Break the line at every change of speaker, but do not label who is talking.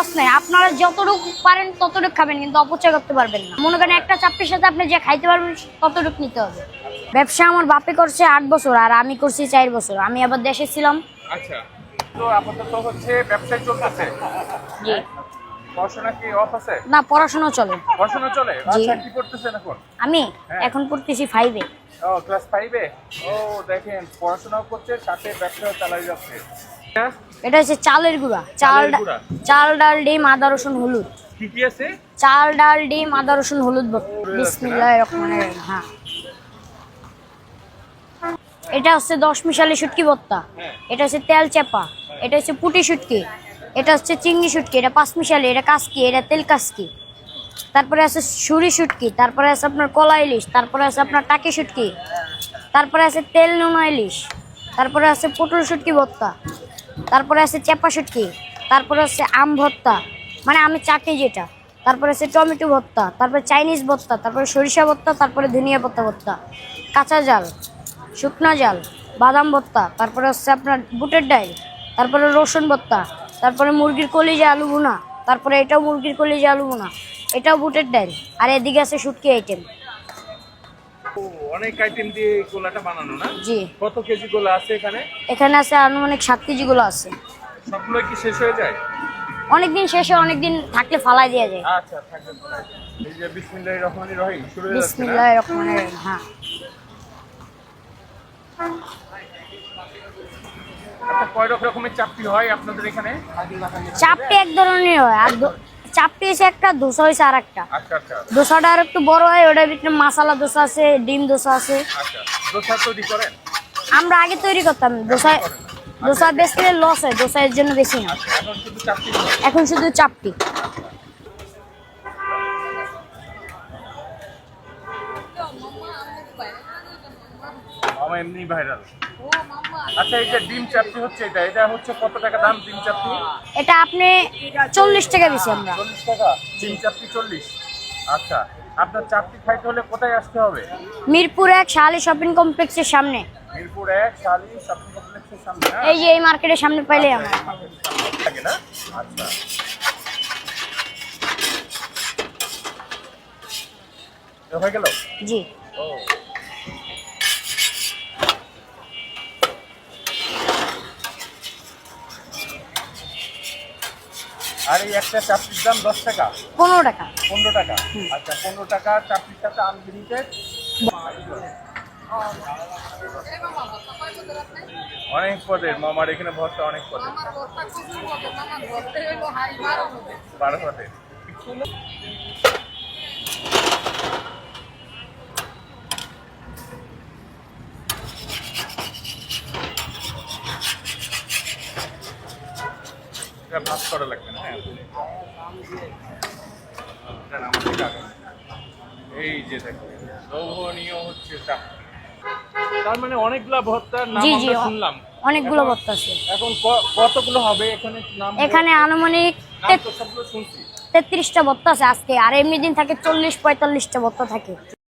Loss নাই, আপনারা যতটুকু পারেন ততটুকু খাবেন, কিন্তু অপচয় করতে পারবেন না। মনে করেন একটা চাপটির সাথে আপনি যে খাইতে পারবেন ততটুকু নিতে হবে। ব্যবসা আমার বাপে করছে 8 বছর, আর আমি করছি 4 বছর। আমি আবার দেশে ছিলাম।
আচ্ছা, তো আপাতত হচ্ছে ব্যবসায় চলতেছে।
জি।
পড়াশোনা কি অফ আছে?
না, পড়াশোনা চলে।
পড়াশোনা চলে? আচ্ছা, কি পড়তেছেন এখন?
আমি
হ্যাঁ।
এখন পড়তেছি 5 এ।
ও, ক্লাস 5 এ। ও, দেখেন পড়াশোনাও করছে সাথে ব্যবসাও চালাই যাচ্ছে।
এটা হচ্ছে চালের গুঁড়া।
চালের গুঁড়া।
চাল, ডাল, ডিম, আদা, রসুন, হলুদ।
কি কি আছে?
চাল, ডাল, ডিম, আদা, রসুন, হলুদ। বিসমিল্লাহির রহমানির রহিম। হ্যাঁ, এটা হচ্ছে 10 মিশালি শুটকি ভর্তা। এটা হচ্ছে তেল চাপা। এটা হচ্ছে পুটি শুটকি। এটা হচ্ছে চিংড়ি শুটকি। এটা 5 মিশালি। এটা কাসকি। এটা তেল কাসকি। তারপরে আছে সুরি শুটকি। তারপরে আছে আপনার কলা ইলিশ। তারপরে আছে আপনার টাকি শুটকি। তারপরে আছে তেল নোনা ইলিশ। তারপরে আছে পটল শুটকি ভর্তা। তারপরে আছে চেপা শুটকি। তারপরে আছে আম ভর্তা, মানে আমের চাটনি যেটা। তারপরে আছে টমেটো ভর্তা। তারপরে চাইনিজ ভর্তা। তারপরে সরিষা ভর্তা। তারপরে ধনিয়া পাতা ভর্তা, কাঁচা জাল, শুকনা জাল, বাদাম ভর্তা। তারপরে হচ্ছে আপনার বুটের ডাল। তারপরে রসুন ভর্তা। তারপরে মুরগির কলিজা আলু ভুনা। তারপরে এটাও মুরগির কলিজা আলু ভুনা। এটাও বুটের ডাল। আর এদিকে আছে শুটকি আইটেম।
ও, অনেক আইটেম দিয়ে গোলাটা বানানো না?
জি।
কত কেজি গোলা আছে এখানে?
এখানে আছে আনুমানিক 7 কেজি গুলো আছে।
সবগুলো কি শেষ হয়ে যায়?
অনেকদিন শেষে, অনেকদিন থাকলে ফালাই দেওয়া যায়।
আচ্ছা, থাকবে। এই যে বিসমিল্লাহির রহমানির রহিম শুরু হয়ে যাচ্ছে না?
বিসমিল্লাহির রহমানির রহিম। হ্যাঁ,
আচ্ছা, কয় রকমের চাপটি হয় আপনাদের এখানে?
চাপটি এক ধরনের হয়, আর চাপটি হচ্ছে একটা, ধোসা হয়েছে আর একটা।
আচ্ছা আচ্ছা
ধোসাটা আর একটু বড় হয়, ওটার ভিতরে মশলা দোসা আছে, ডিম দোসা আছে।
আচ্ছা, দোসা তৈরি করেন?
আমরা আগে তৈরি করতাম। দোসা বেচলে লস হয়, দোসা এর জন্য বেশি না।
আচ্ছা, এখন শুধু চাপটি।
এখন শুধু চাপটি।
মামা এমনি ভাইরাল। আচ্ছা, এই যে ডিম চাপটি হচ্ছে, এটা হচ্ছে কত টাকা দাম ডিম চাপটি?
এটা আপনি 40 টাকা বেশি আমরা।
40 টাকা ডিম চাপটি 40। আচ্ছা, আপনার চাপটি খাইতে হলে কোথায় আসতে হবে?
মিরপুর 1 শাহালি শপিং কমপ্লেক্সের সামনে।
মিরপুর 1 শালি শপিং কমপ্লেক্সের সামনে না?
এই যে এই মার্কেটের সামনে পাইলে আমার।
থাকে না? আচ্ছা, হয়ে গেল।
জি।
ও, আর এই একটা চাপটির দাম 10 টাকা?
15 টাকা।
15 টাকা। আচ্ছা, 15 টাকা চাপটির সাথে আনলিমিটেড। অনেক পদের মামার এখানে ভর্তা, অনেক পদের। 12 পদের। এটা ভাত করা লাগবে না? হ্যাঁ, এটা আমাদের কাগজ। এই যে দেখো, লোভনীয় হচ্ছে চাপটি। তার মানে অনেকগুলা ভর্তার নাম
জি,
আমরা শুনলাম।
অনেকগুলো ভর্তা আছে।
এখন কতগুলো হবে এখানে নাম?
এখানে আনুমানিক
নাম তো সবগুলো শুনছি।
33টা ভর্তা আছে আজকে, আর এমনি দিন থাকে 40-45টা ভর্তা থাকে।